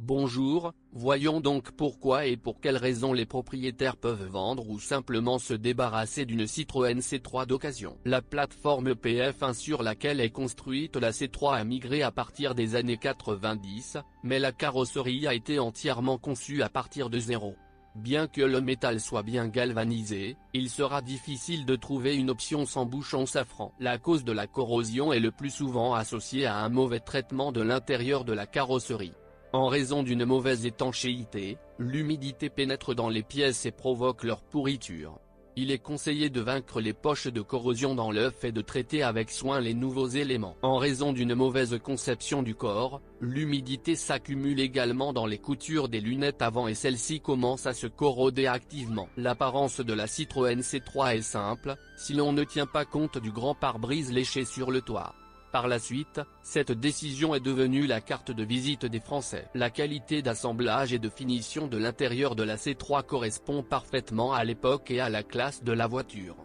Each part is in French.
Bonjour, voyons donc pourquoi et pour quelles raisons les propriétaires peuvent vendre ou simplement se débarrasser d'une Citroën C3 d'occasion. La plateforme PF1 sur laquelle est construite la C3 a migré à partir des années 90, mais la carrosserie a été entièrement conçue à partir de zéro. Bien que le métal soit bien galvanisé, il sera difficile de trouver une option sans bouchon safran. La cause de la corrosion est le plus souvent associée à un mauvais traitement de l'intérieur de la carrosserie. En raison d'une mauvaise étanchéité, l'humidité pénètre dans les pièces et provoque leur pourriture. Il est conseillé de vaincre les poches de corrosion dans l'œuf et de traiter avec soin les nouveaux éléments. En raison d'une mauvaise conception du corps, l'humidité s'accumule également dans les coutures des lunettes avant et celles-ci commencent à se corroder activement. L'apparence de la Citroën C3 est simple, si l'on ne tient pas compte du grand pare-brise léché sur le toit. Par la suite, cette décision est devenue la carte de visite des Français. La qualité d'assemblage et de finition de l'intérieur de la C3 correspond parfaitement à l'époque et à la classe de la voiture.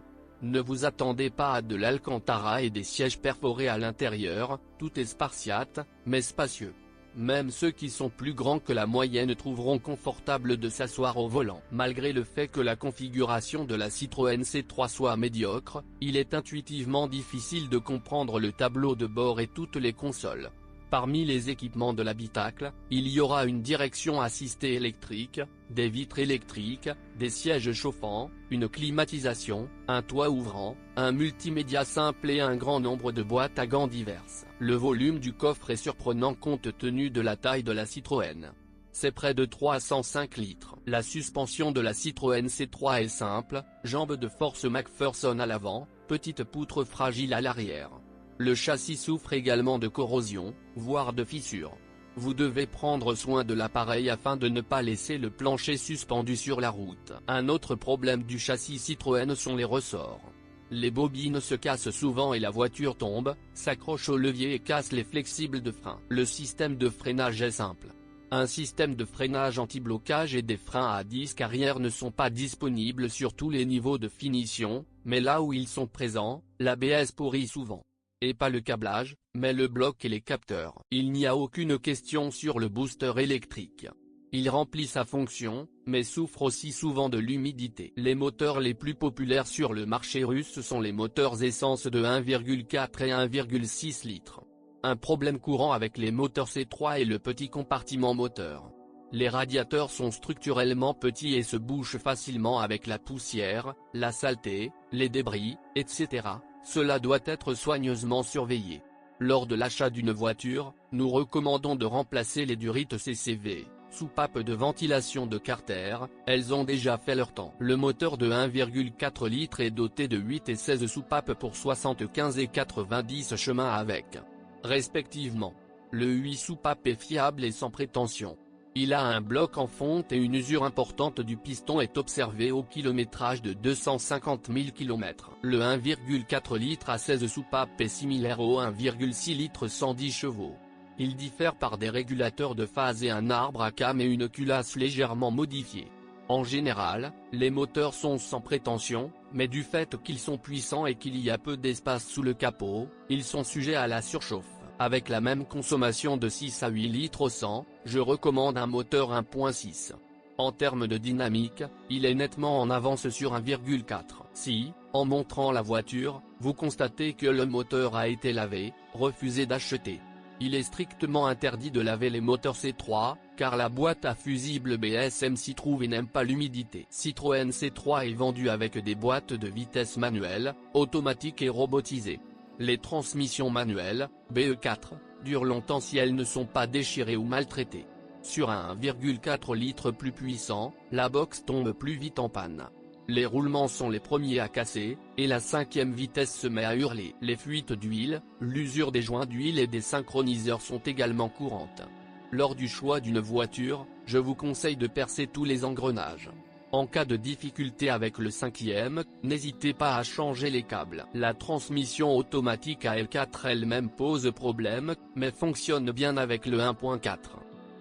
Ne vous attendez pas à de l'alcantara et des sièges perforés à l'intérieur, tout est spartiate, mais spacieux. Même ceux qui sont plus grands que la moyenne trouveront confortable de s'asseoir au volant. Malgré le fait que la configuration de la Citroën C3 soit médiocre, il est intuitivement difficile de comprendre le tableau de bord et toutes les consoles. Parmi les équipements de l'habitacle, il y aura une direction assistée électrique, des vitres électriques, des sièges chauffants, une climatisation, un toit ouvrant, un multimédia simple et un grand nombre de boîtes à gants diverses. Le volume du coffre est surprenant compte tenu de la taille de la Citroën. C'est près de 305 litres. La suspension de la Citroën C3 est simple, jambes de force McPherson à l'avant, petite poutre fragile à l'arrière. Le châssis souffre également de corrosion, voire de fissures. Vous devez prendre soin de l'appareil afin de ne pas laisser le plancher suspendu sur la route. Un autre problème du châssis Citroën sont les ressorts. Les bobines se cassent souvent et la voiture tombe, s'accroche au levier et casse les flexibles de frein. Le système de freinage est simple. Un système de freinage anti-blocage et des freins à disque arrière ne sont pas disponibles sur tous les niveaux de finition, mais là où ils sont présents, l'ABS pourrit souvent. Et pas le câblage, mais le bloc et les capteurs. Il n'y a aucune question sur le booster électrique. Il remplit sa fonction, mais souffre aussi souvent de l'humidité. Les moteurs les plus populaires sur le marché russe sont les moteurs essence de 1,4 et 1,6 litres. Un problème courant avec les moteurs C3 est le petit compartiment moteur. Les radiateurs sont structurellement petits et se bouchent facilement avec la poussière, la saleté, les débris, etc. Cela doit être soigneusement surveillé. Lors de l'achat d'une voiture, nous recommandons de remplacer les durites CCV, soupapes de ventilation de Carter, elles ont déjà fait leur temps. Le moteur de 1,4 litres est doté de 8 et 16 soupapes pour 75 et 90 chemins avec, respectivement. Le 8 soupapes est fiable et sans prétention. Il a un bloc en fonte et une usure importante du piston est observée au kilométrage de 250 000 km. Le 1,4 litres à 16 soupapes est similaire au 1,6 litres 110 chevaux. Il diffère par des régulateurs de phase et un arbre à cames et une culasse légèrement modifiée. En général, les moteurs sont sans prétention, mais du fait qu'ils sont puissants et qu'il y a peu d'espace sous le capot, ils sont sujets à la surchauffe. Avec la même consommation de 6 à 8 litres au 100, je recommande un moteur 1.6. En termes de dynamique, il est nettement en avance sur 1,4. Si, en montrant la voiture, vous constatez que le moteur a été lavé, refusez d'acheter. Il est strictement interdit de laver les moteurs C3, car la boîte à fusible BSM s'y trouve et n'aime pas l'humidité. Citroën C3 est vendu avec des boîtes de vitesse manuelles, automatiques et robotisées. Les transmissions manuelles, BE4, durent longtemps si elles ne sont pas déchirées ou maltraitées. Sur un 1,4 litres plus puissant, la box tombe plus vite en panne. Les roulements sont les premiers à casser, et la 5e vitesse se met à hurler. Les fuites d'huile, l'usure des joints d'huile et des synchroniseurs sont également courantes. Lors du choix d'une voiture, je vous conseille de percer tous les engrenages. En cas de difficulté avec le 5e, n'hésitez pas à changer les câbles. La transmission automatique AL4 elle-même pose problème, mais fonctionne bien avec le 1.4.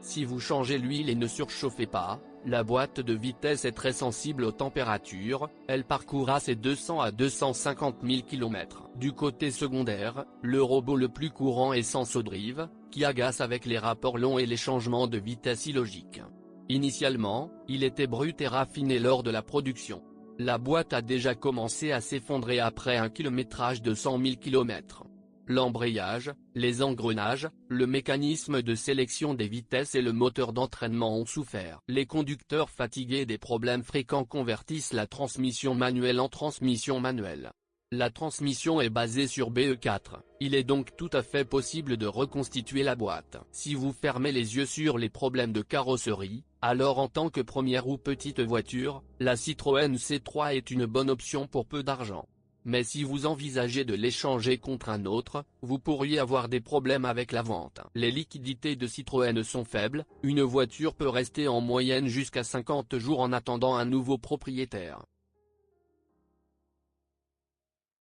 Si vous changez l'huile et ne surchauffez pas, la boîte de vitesse est très sensible aux températures, elle parcourra ses 200 à 250 000 km. Du côté secondaire, le robot le plus courant est Sensodrive, qui agace avec les rapports longs et les changements de vitesse illogiques. Initialement, il était brut et raffiné lors de la production. La boîte a déjà commencé à s'effondrer après un kilométrage de 100 000 km. L'embrayage, les engrenages, le mécanisme de sélection des vitesses et le moteur d'entraînement ont souffert. Les conducteurs fatigués des problèmes fréquents convertissent la transmission manuelle en transmission manuelle. La transmission est basée sur BE4, il est donc tout à fait possible de reconstituer la boîte. Si vous fermez les yeux sur les problèmes de carrosserie, alors en tant que première ou petite voiture, la Citroën C3 est une bonne option pour peu d'argent. Mais si vous envisagez de l'échanger contre un autre, vous pourriez avoir des problèmes avec la vente. Les liquidités de Citroën sont faibles, une voiture peut rester en moyenne jusqu'à 50 jours en attendant un nouveau propriétaire.